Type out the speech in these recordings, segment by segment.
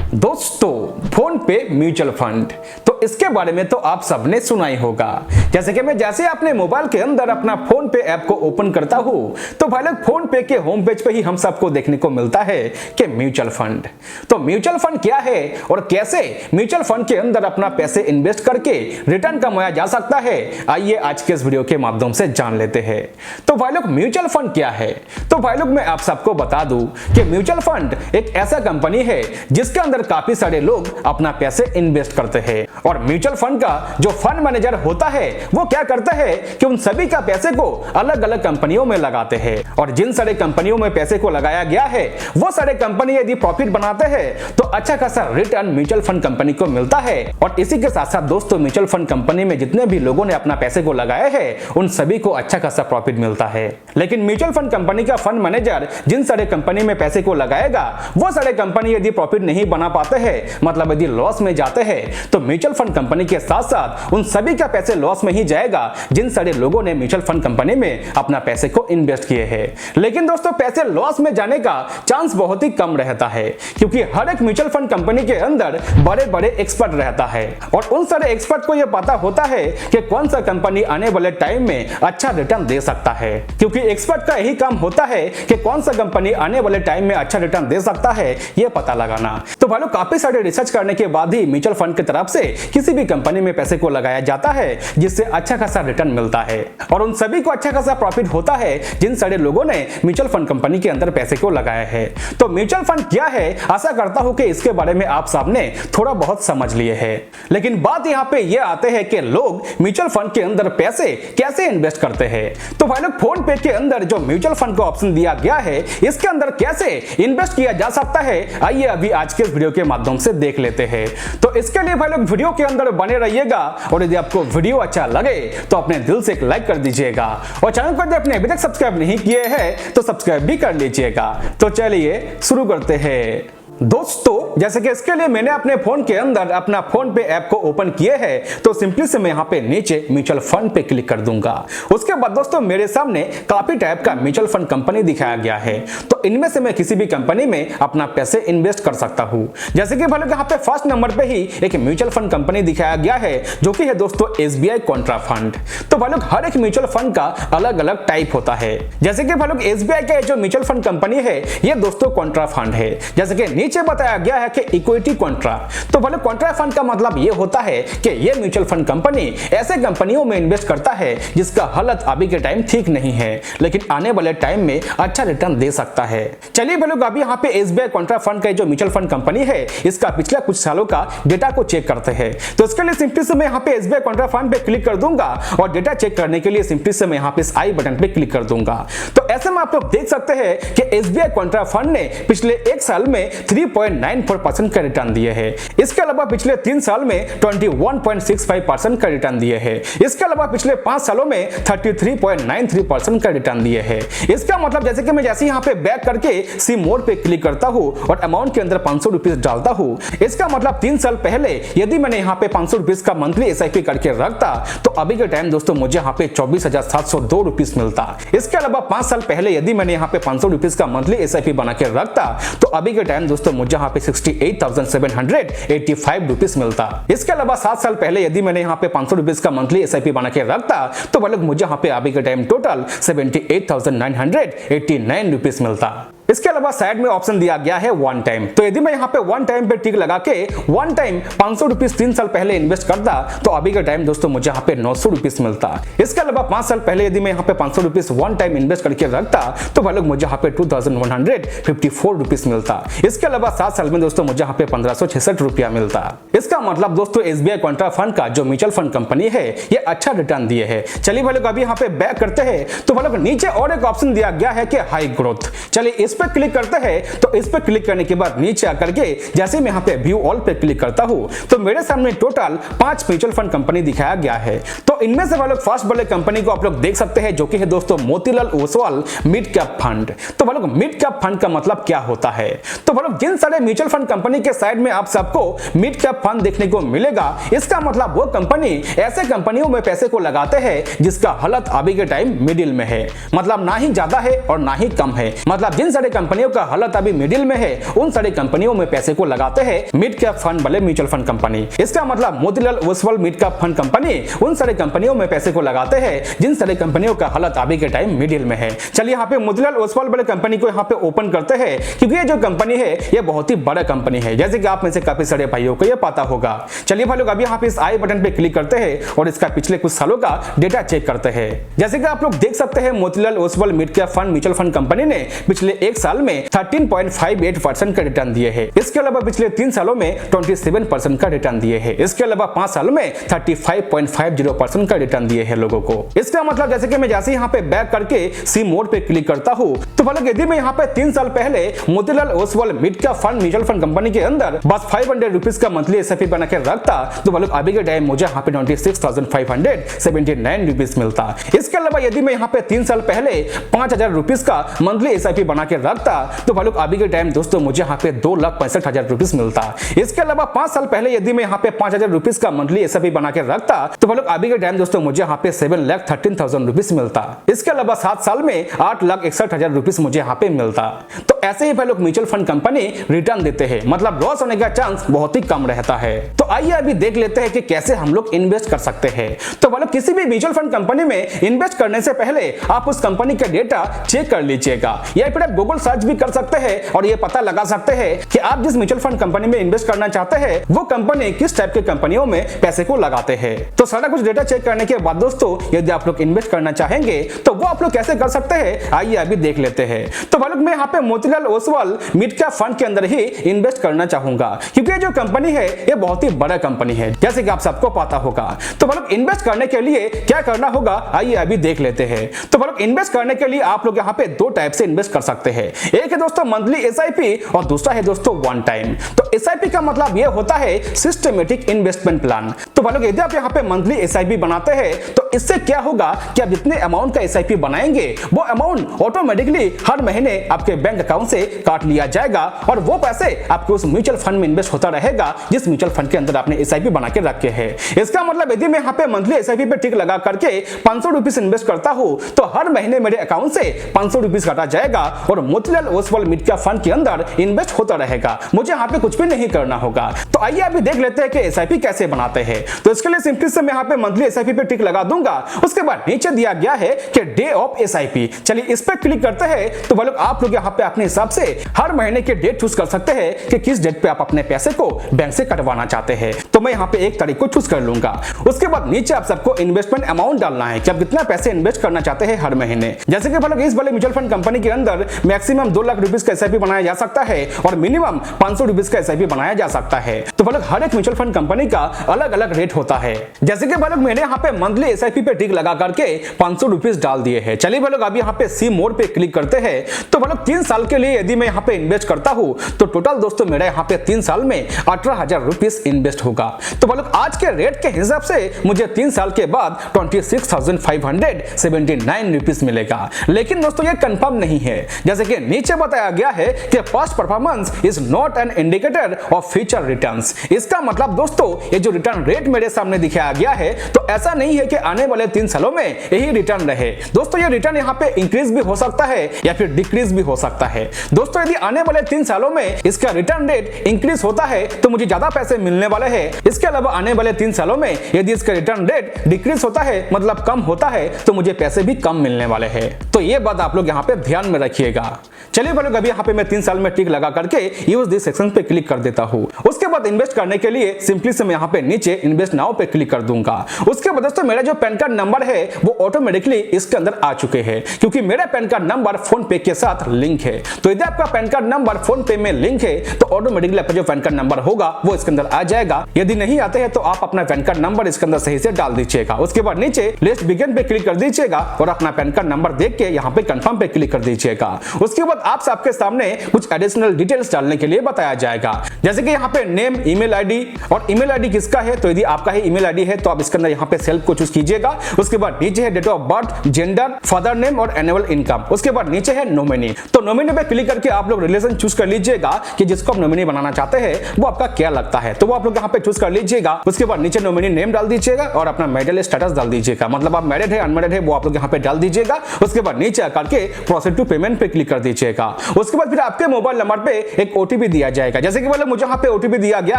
दोस्तों, फोन पे mutual fund तो इसके बारे में तो आप सबने सुना ही होगा। जैसे कि मैं जैसे अपने मोबाइल के अंदर अपना फोन पे ऐप को ओपन करता हूं तो भाई लोग फोन पे के होम पेज पे ही हम सबको देखने को मिलता है कि म्यूचुअल फंड। तो म्यूचुअल फंड क्या है और कैसे म्यूचुअल फंड के अंदर अपना पैसे इन्वेस्ट करके रिटर्न कमाया जा सकता है, आइए आज के इस वीडियो के माध्यम से जान लेते हैं। तो भाई लोग म्यूचुअल फंड क्या है? तो भाई लोग मैं आप सबको बता दूं कि म्यूचुअल फंड एक ऐसा कंपनी है जिसके अंदर काफी सारे लोग अपना पैसे इन्वेस्ट करते हैं और म्यूचुअल फंड का जो फंड मैनेजर होता है वो क्या करता है कि उन सभी का पैसे को अलग अलग कंपनियों में लगाते हैं और जिन सारे कंपनियों में पैसे को लगाया गया है वो सारे कंपनी यदि प्रॉफिट बनाते हैं तो अच्छा खासा रिटर्न म्यूचुअल फंड कंपनी को मिलता है। और इसी के साथ साथ दोस्तों म्यूचुअल फंड कंपनी में जितने भी लोगों ने अपना पैसे को लगाए हैं उन सभी को अच्छा खासा प्रॉफिट मिलता है। लेकिन म्यूचुअल फंड कंपनी का फंड मैनेजर जिन सारे कंपनी में पैसे को लगाएगा वो सारे कंपनी यदि प्रॉफिट नहीं बना पाते हैं, मतलब यदि लॉस में जाते हैं, तो म्यूचुअल फंड कंपनी के साथ साथ उन सभी का पैसे लॉस में ही जाएगा जिन सारे लोगों ने म्यूचुअल फंड कंपनी में अपना पैसे को इन्वेस्ट किए हैं। लेकिन दोस्तों पैसे लॉस में जाने का चांस बहुत ही कम रहता है क्योंकि हर एक म्यूचुअल फंड कंपनी के अंदर बड़े बड़े एक्सपर्ट रहता है और उन सारे एक्सपर्ट को यह पता होता है कि कौन सा कंपनी आने वाले टाइम में अच्छा रिटर्न दे सकता है, क्योंकि एक्सपर्ट का यही काम होता है कि कौन सा कंपनी आने वाले टाइम में अच्छा रिटर्न दे सकता है यह पता लगाना। तो भाई लोग काफी सारे रिसर्च करने के बाद ही म्यूचुअल फंड की तरफ से किसी भी कंपनी में पैसे को लगाया जाता है जिससे अच्छा खासा रिटर्न मिलता है और उन सभी को अच्छा खासा प्रॉफिट होता है जिन सारे लोगों ने म्यूचुअल फंड कंपनी के अंदर पैसे को लगाया है। तो म्यूचुअल फंड क्या है, आशा करता हूं कि इसके बारे में आप सबने थोड़ा बहुत समझ लिए हैं। लेकिन बात यहां पे ये आते हैं कि लोग म्यूचुअल फंड के अंदर पैसे कैसे इन्वेस्ट करते हैं। तो भाई लोग फोन पे के अंदर जो म्यूचुअल फंड का ऑप्शन दिया गया है इसके अंदर कैसे इन्वेस्ट किया जा सकता है, आइए अभी आज के वीडियो के माध्यम से देख लेते हैं। तो इसके लिए भाई लोग वीडियो के अंदर बने रहिएगा और यदि आपको वीडियो अच्छा लगे तो अपने दिल से एक लाइक कर दीजिएगा और चैनल को यदि आपने अभी तक सब्सक्राइब नहीं किए हैं तो सब्सक्राइब भी कर लीजिएगा। तो चलिए शुरू करते हैं। दोस्तों जैसे कि इसके लिए मैंने अपने फोन के अंदर अपना फोन पे ऐप को ओपन किए हैं तो सिंपली से मैं यहाँ पे नीचे म्यूचुअल फंड पे क्लिक कर दूंगा। उसके बाद दोस्तों मेरे सामने काफी टाइप का म्यूचुअल फंड कंपनी दिखाया गया है, तो इनमें से मैं किसी भी कंपनी में अपना पैसे इन्वेस्ट कर सकता हूँ। जैसे कि भाई लोग यहाँ पे फर्स्ट नंबर पे ही एक म्यूचुअल फंड कंपनी दिखाया गया है जो कि है दोस्तों SBI कॉन्ट्रा फंड। तो भाई लोग हर एक म्यूचुअल फंड का अलग अलग टाइप होता है। जैसे कि भाई लोग SBI का जो म्यूचुअल फंड कंपनी है ये दोस्तों कॉन्ट्रा फंड है। जैसे कि नीचे बताया गया है कि इक्विटी कॉन्ट्रा। तो भले कॉन्ट्रा फंड का मतलब यह होता है कि यह म्यूचुअल फंड कंपनी ऐसे कंपनियों में इन्वेस्ट करता है जिसका हालत अभी के टाइम ठीक नहीं है लेकिन आने वाले टाइम में अच्छा रिटर्न दे सकता है। चलिए भले अभी यहाँ पे SBI कॉन्ट्रा फंड का जो म्यूचुअल फंड कंपनी है इसका पिछले कुछ सालों का डेटा को चेक करते हैं। तो इसके लिए सिंपली से मैं यहाँ पे SBI कॉन्ट्रा फंड पे क्लिक कर दूंगा और डेटा चेक करने के लिए सिंपली से मैं यहाँ पे इस आई बटन पे क्लिक कर दूंगा। तो ऐसे में आप लोग देख सकते हैं कि SBI कॉन्ट्रा फंड ने पिछले एक साल में 3.94% का रिटर्न दिए हैं। इसके अलावा पिछले 3 साल में 21.65% का रिटर्न दिए हैं। इसके अलावा पिछले 5 सालों में 33.93% का रिटर्न दिए हैं। इसका मतलब जैसे कि मैं जैसे यहाँ पे बैक करके सी मोड पे क्लिक करता हूँ और अमाउंट के अंदर 500 रुपीज डालता हूँ, इसका मतलब 3 साल पहले यदि मैंने यहाँ पे 500 रुपीज का मंथली SIP करके रखता तो अभी के टाइम दोस्तों मुझे यहाँ पे 24,702 रुपीज मिलता। इसके अलावा 5 साल पहले यदि मैंने यहाँ पे 500 रुपीज का मंथली SIP बना के रखता तो अभी के टाइम दोस्तों मुझे यहाँ पे 68,785 रुपीज मिलता। इसके अलावा 7 साल पहले यदि मैंने यहाँ पे 500 रुपीज का मंथली SIP बना के रखता तो मतलब मुझे यहाँ पे अभी के टाइम टोटल 78,989 रुपीज मिलता। इसके अलावा साइड में ऑप्शन दिया गया है वन टाइम। तो यदि मैं यहाँ पे वन टाइम पे टिक लगा के वन टाइम 500 रुपीज 3 साल पहले इन्वेस्ट करता तो अभी के टाइम दोस्तों मुझे यहाँ पे 900 रुपीज मिलता। इसके अलावा 5 साल पहले यदि मैं यहाँ पे 500 रुपीज वन टाइम इन्वेस्ट करके रखता तो भाई लोग मुझे यहाँ पे 2,154 रुपीज मिलता। इसके अलावा 7 साल में दोस्तों मुझे यहाँ पे 1566 रुपया मिलता। इसका मतलब दोस्तों SBI कॉन्ट्रा फंड का जो म्यूचुअल फंड कंपनी है ये अच्छा रिटर्न दिए है। चलिए भाई लोग अभी यहाँ पे बैक करते हैं तो भाई लोग नीचे और एक ऑप्शन दिया गया है कि हाई ग्रोथ। चलिए इस पे क्लिक करते हैं। तो इस पे क्लिक करने के बाद नीचे आकर के जैसे मैं यहाँ पे व्यू ऑल पे क्लिक करता हूँ तो मेरे सामने टोटल 5 म्यूचुअल फंड कंपनी दिखाया गया है। तो इनमें से वाले फर्स्ट वाले कंपनी को आप लोग देख सकते हैं जो कि है दोस्तों Motilal Oswal mid cap fund. तो वालों मिड कैप फंड का मतलब क्या होता है? तो वालों जिन सारे म्यूचुअल फंड कंपनी के साइड में आप सबको मिड कैप फंड देखने को मिलेगा, इसका मतलब वो कंपनी ऐसे कंपनियों में पैसे को लगाते हैं जिसका हालत अभी के टाइम मिडिल में है, मतलब ना ही ज्यादा है और ना ही कम है। मतलब जिन सारे सारी कंपनियों का हालत अभी मिडिल में है, उन सारी कंपनियों में पैसे को लगाते हैं मिड कैप फंड वाले म्यूचुअल फंड कंपनी। इसका मतलब Motilal Oswal mid cap fund company उन सारी कंपनियों में पैसे को लगाते हैं जिन सारी कंपनियों का हालत अभी के टाइम मिडिल में है। चलिए यहाँ पे मोतीलाल ओसवाल वाले कंपनी को यहाँ पे ओपन करते हैं, क्योंकि ये जो कंपनी है ये बहुत ही बड़ा कंपनी है, जैसे कि आप में से काफी सारे भाइयों को ये पता होगा। चलिए भाई लोग अभी यहाँ पे इस आई बटन पे क्लिक करते हैं और इसका पिछले कुछ सालों का डेटा चेक करते हैं। जैसे कि आप लोग देख सकते हैं Motilal Oswal mid cap fund mutual fund company ने पिछले एक साल में 13.58% का रिटर्न दिए हैं। इसके अलावा पिछले 3 सालों में 27% का रिटर्न दिए हैं। इसके अलावा 5 सालों में 35.50% का रिटर्न दिए हैं लोगों को। इसका मतलब जैसे कि मैं जैसे यहाँ पे बैक करके सी मोड पे क्लिक करता हूँ तो भाई लोग यदि मैं यहाँ पे 3 साल पहले Motilal Oswal mid cap fund mutual fund company के अंदर बस 500 रुपीज का मंथली एसआईपी बना के रखता तो भाई लोग अभी के टाइम मुझे यहाँ पे 26,579 रुपीज मिलता। इसके अलावा यदि मैं यहाँ पे 3 साल पहले 5,000 रुपीज का मंथली एसआईपी बना के रखता तो भाई लोग अभी के टाइम दोस्तों मुझे यहाँ पे 2,65,000 रुपीज मिलता। इसके अलावा 5 साल पहले यदि मैं यहाँ पे 5,000 रुपीज का मंथली एसआईपी बना के रखता तो भाई लोग अभी के टाइम दोस्तों मुझे यहाँ पे 7,13,000 रुपीज मिलता। इसके अलावा 7 साल में 8,61,000 रुपीज मुझे यहाँ पे मिलता। तो ऐसे ही भाई लोग म्यूचुअल फंड कंपनी रिटर्न देते हैं, मतलब लॉस होने का चांस बहुत ही कम रहता है। तो आइए अभी देख लेते हैं कि कैसे हम लोग इन्वेस्ट कर सकते हैं। तो भाई लोग किसी भी म्यूचुअल फंड कंपनी में इन्वेस्ट करने से पहले आप उस कंपनी का डेटा चेक कर लीजिएगा, या फिर आप गूगल सर्च भी कर सकते हैं और ये पता लगा सकते हैं कि आप जिस म्यूचुअल फंड कंपनी में इन्वेस्ट करना चाहते हैं वो कंपनी किस टाइप के कंपनियों में पैसे को लगाते हैं। तो सारा कुछ डेटा चेक करने के बाद दोस्तों यदि आप लोग इन्वेस्ट करना चाहेंगे तो वो आप लोग कैसे कर सकते हैं आइए अभी देख लेते हैं। तो भाई लोग मैं यहाँ पे Motilal Oswal mid cap fund के अंदर ही इन्वेस्ट करना चाहूंगा, क्योंकि ये जो कंपनी है ये बहुत ही बड़ा कंपनी है, जैसे कि आप सबको पता होगा। तो भाई लोग इन्वेस्ट करने के लिए क्या करना होगा आइए अभी देख लेते हैं। तो भाई लोग इन्वेस्ट करने के लिए आप लोग यहाँ पे 2 टाइप से इन्वेस्ट कर सकते हैं, एक है दोस्तों मंथली एसआईपी और दूसरा है दोस्तों वन टाइम। तो एसआईपी का मतलब ये होता है सिस्टमेटिक इन्वेस्टमेंट प्लान। तो भाई लोग यदि आप यहाँ पे मंथली एसआईपी बनाते हैं तो इससे क्या होगा कि आप जितने अमाउंट का एसआईपी बनाएंगे वो अमाउंट ऑटोमेटिकली हर महीने आपके बैंक अकाउंट से काट लिया जाएगा और वो पैसे आपके उस म्यूचुअल फंड में इन्वेस्ट होता रहेगा जिस म्यूचुअल फंड के अंदर आपने एसआईपी बना के रखे हैं। इसका मतलब यदि मैं यहाँ पे मंथली एसआईपी पे टिक लगा करके 500 रुपीज इन्वेस्ट करता हूँ तो हर महीने मेरे अकाउंट से 500 रुपीज काटा जाएगा और Motilal Oswal mid cap fund के अंदर इन्वेस्ट होता रहेगा, मुझे यहाँ पे कुछ भी नहीं करना होगा। तो आइए अभी देख लेते हैं कि एसआईपी कैसे बनाते हैं। तो इसके लिए सिंपली से मैं यहाँ पे मंथली एसआईपी पे टिक लगा दूंगा। उसके बाद नीचे दिया गया है कि डे ऑफ एसआईपी, चलिए इस पे क्लिक करते हैं। तो भाई लोग आप लोग यहाँ पे अपने हिसाब से हर महीने के डेट चूज कर सकते हैं कि किस डेट पे आप अपने पैसे को बैंक से कटवाना चाहते हैं। तो मैं यहाँ पे 1 तारीख को चूज कर लूंगा। उसके बाद नीचे आप सबको इन्वेस्टमेंट अमाउंट डालना है कि आप कितना पैसे इन्वेस्ट करना चाहते हैं हर महीने। जैसे कि भाई लोग इस वाले म्यूचुअल फंड कंपनी के अंदर मैक्सिमम 2 लाख रुपीज का एसआईपी बनाया जा सकता है और मिनिमम 500 रुपीज का एसआईपी बनाया जा सकता है। तो भाई लोग हर एक म्यूचुअल फंड कंपनी का अलग अलग रेट होता है। जैसे कि भाई लोग मैंने यहाँ पे मंथली एसआईपी पे टिक लगा करके 500 रुपीज डाल दिए हैं। चलिए भाई लोग अब यहाँ पे सी मोड पे क्लिक करते हैं। तो भाई लोग 3 साल के लिए यदि मैं यहाँ पे इन्वेस्ट करता हूँ तो टोटल दोस्तों मेरा यहाँ पे 3 साल में 18,000 रुपीज इन्वेस्ट होगा। तो भाई लोग आज के रेट के हिसाब से मुझे 3 साल के बाद 26,579 रुपीज मिलेगा। लेकिन दोस्तों ये कंफर्म नहीं है, जैसे कि नीचे बताया गया है कि past performance is not an indicator of future returns. इसका मतलब दोस्तों ये जो रिटर्न रेट मेरे सामने दिखाया गया है तो ऐसा नहीं है कि आने वाले 3 सालों में यही रिटर्न रहे। दोस्तों ये रिटर्न यहाँ पे इंक्रीज भी हो सकता है या फिर डिक्रीज भी हो सकता है। दोस्तों यदि आने वाले 3 सालों में इसका रिटर्न रेट इंक्रीज होता है तो मुझे ज्यादा पैसे मिलने वाले हैं। इसके अलावा आने वाले 3 सालों में यदि इसका रिटर्न रेट डिक्रीज होता है मतलब कम होता है तो मुझे पैसे भी कम मिलने वाले हैं। तो ये बात आप लोग यहाँ पे ध्यान में रखिएगा। चलिए भाई लोग अभी यहाँ पे मैं 3 साल में टिक लगा करके यूज दिस सेक्शन पे क्लिक कर देता हूँ। उसके बाद इन्वेस्ट करने के लिए सिंपली से मैं यहाँ पे नीचे इन्वेस्ट नाउ पे क्लिक कर दूंगा। उसके बाद दोस्तों मेरा जो पैन कार्ड नंबर है वो ऑटोमेटिकली इसके अंदर आ चुके हैं, क्योंकि मेरा पैन कार्ड नंबर फोन पे के साथ लिंक है। तो यदि आपका पैन कार्ड नंबर फोन पे में लिंक है तो ऑटोमेटिकली आपका जो पैन कार्ड नंबर होगा वो इसके अंदर आ जाएगा। यदि नहीं आते हैं तो आप अपना पैन कार्ड नंबर इसके अंदर सही से डाल दीजिएगा। उसके बाद नीचे लिस्ट बिगिन पे क्लिक कर दीजिएगा और अपना पैन कार्ड नंबर देख के यहाँ पे कंफर्म पे क्लिक कर दीजिएगा। उसके बाद आप सबके सामने कुछ एडिशनल डिटेल्स डालने के लिए बताया जाएगा, जैसे कि यहाँ पे नेम, नेम, ईमेल आईडी, और ईमेल आईडी किसका है तो यदि आपका ही ईमेल आईडी है तो आप इसके अंदर यहाँ पे सेल्फ को चूज कीजिएगा। उसके बाद नीचे है date of birth, gender, father name और एनुअल इनकम। उसके बाद नीचे है नॉमिनी। तो नॉमिनी पे क्लिक करके आप लोग रिलेशन चूज कर लीजिएगा कि जिसको आप नॉमिनी बनाना चाहते हैं वो आपका क्या लगता है, तो वो आप लोग यहाँ पे चूज कर लीजिएगा। उसके बाद नीचे नॉमिनी नेम डाल दीजिएगा और अपना मैरिटल स्टेटस डाल दीजिएगा, मतलब आप मैरिड है अनमैरिड है वो आप लोग यहाँ पे डाल दीजिएगा। उसके बाद नीचे आकर के प्रोसीड टू पेमेंट पे क्लिक कर दीजिएगा। उसके बाद फिर आपके मोबाइल नंबर पे एक ओटीपी दिया जाएगा, जैसे कि मतलब मुझे यहाँ पे ओटीपी दिया गया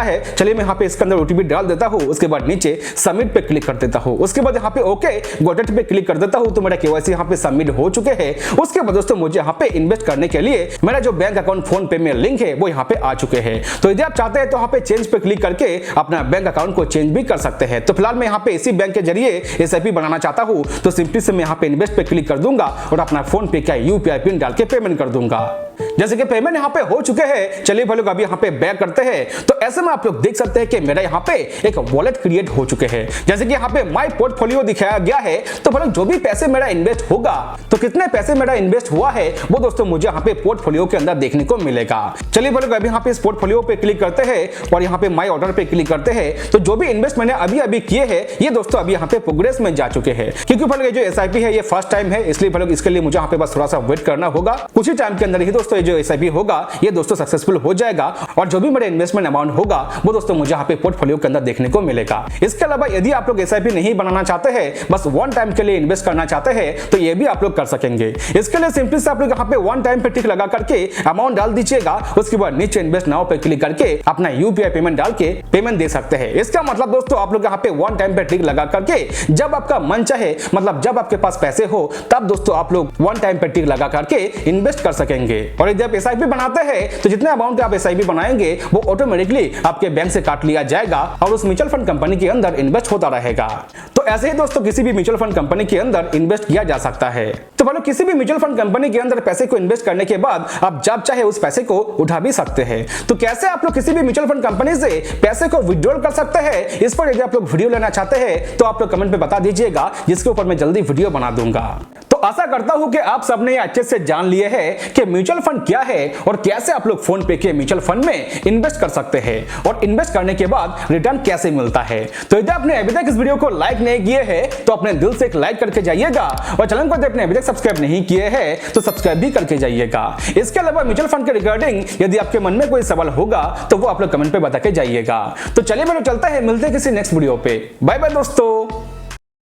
है, चलिए मैं यहाँ पे इसके अंदर ओटीपी डाल देता हूँ। उसके बाद नीचे सबमिट पे क्लिक कर देता हूँ। उसके बाद यहाँ पे ओके गॉट इट पे क्लिक कर देता हूँ, तो मेरा केवाईसी यहाँ पे सबमिट हो चुके हैं। उसके बाद दोस्तों मुझे यहाँ पे इन्वेस्ट करने के लिए मेरा जो बैंक अकाउंट फोन पे में लिंक है वो यहाँ पे आ चुके हैं। तो यदि आप चाहते हैं तो यहाँ पे चेंज पे क्लिक करके अपना बैंक अकाउंट को चेंज भी कर सकते हैं। तो फिलहाल मैं यहाँ पे इसी बैंक के जरिए एसआईपी बनाना चाहता हूँ, तो सिंपली से मैं यहाँ पे इन्वेस्ट पे क्लिक कर दूंगा और अपना फोन पे का यूपीआई पिन डाल के पेमेंट कर दूंगा। जैसे कि पेमेंट यहाँ पे हो चुके हैं, चलिए भाई लोग अभी यहाँ पे बैक करते हैं। तो ऐसे में आप लोग देख सकते हैं कि मेरा यहाँ पे एक वॉलेट क्रिएट हो चुके हैं, जैसे कि यहाँ पे माय पोर्टफोलियो दिखाया गया है। तो भाई लोग जो भी पैसे मेरा इन्वेस्ट होगा, तो कितने पैसे मेरा इन्वेस्ट हुआ है वो दोस्तों मुझे यहाँ पे पोर्टफोलियो के अंदर देखने को मिलेगा। चलिए भाई लोग अभी यहाँ पे इस पोर्टफोलियो पे क्लिक करते हैं और यहाँ पे माय ऑर्डर पे क्लिक करते हैं। तो जो भी इन्वेस्ट मैंने अभी अभी किए हैं ये दोस्तों अभी यहाँ पे प्रोग्रेस में जा चुके हैं, क्योंकि भाई लोग ये जो एसआईपी है ये फर्स्ट टाइम है, इसलिए भाई लोग इसके लिए मुझे यहाँ पे बस थोड़ा सा वेट करना होगा। कुछ ही टाइम के अंदर ही दोस्तों ये जो एसआईपी होगा ये दोस्तों सक्सेसफुल हो जाएगा और जो भी मेरा इन्वेस्टमेंट अमाउंट होगा वो दोस्तों मुझे यहाँ पे पोर्टफोलियो के अंदर देखने को मिलेगा। इसके अलावा यदि आप लोग एसआईपी नहीं बनाना चाहते हैं, बस वन टाइम के लिए इन्वेस्ट करना चाहते हैं, तो ये भी आप लोग कर सकेंगे। इसके लिए सिंपली से आप लोग यहाँ पे वन टाइम पे टिक लगा करके अमाउंट डाल दीजिएगा। उसके बाद नीचे इन्वेस्ट नाउ पे क्लिक करके अपना यूपीआई पेमेंट डाल के पेमेंट दे सकते हैं। इसका मतलब दोस्तों आप लोग यहाँ पे वन टाइम पे टिक लगा करके जब आपका मन चाहे, मतलब जब आपके पास पैसे हो तब दोस्तों आप लोग वन टाइम पे टिक लगा करके इन्वेस्ट कर सकेंगे। और यदि आप एसआईपी बनाते हैं तो जितने अमाउंट आप एसआईपी बनाएंगे वो ऑटोमेटिकली आपके बैंक से काट लिया जाएगा और उस म्यूचुअल फंड कंपनी के अंदर इन्वेस्ट होता रहेगा। तो ऐसे ही दोस्तों किसी भी म्यूचुअल फंड कंपनी के अंदर इन्वेस्ट किया जा सकता है। तो भाई किसी भी म्यूचुअल फंड कंपनी के अंदर पैसे को इन्वेस्ट करने के बाद आप जब चाहे उस पैसे को उठा भी सकते हैं। तो कैसे आप लोग किसी भी म्यूचुअल फंड कंपनी से पैसे को विड्रॉल कर सकते हैं, इस पर यदि आप लोग वीडियो लेना चाहते हैं तो आप लोग कमेंट पे बता दीजिएगा, जिसके ऊपर मैं जल्दी वीडियो बना दूंगा। तो आशा करता हूं कि आप सबने अच्छे से जान लिए हैं कि म्यूचुअल फंड क्या है और कैसे आप लोग फोन पे के म्यूचुअल फंड में इन्वेस्ट कर सकते हैं और इन्वेस्ट करने के बाद रिटर्न कैसे मिलता है। तो यदि आपने अभी तक इस वीडियो को लाइक नहीं किए हैं तो अपने दिल से एक लाइक करके जाइएगा और चैनल को आपने अभी तक सब्सक्राइब नहीं किए हैं तो सब्सक्राइब भी करके जाइएगा। इसके अलावा म्यूचुअल फंड के रिगार्डिंग यदि आपके मन में कोई सवाल होगा तो वो आप लोग कमेंट पे बता के जाइएगा। तो चलिए मैं चलता है, मिलते हैं किसी नेक्स्ट वीडियो पे। बाय बाय दोस्तों।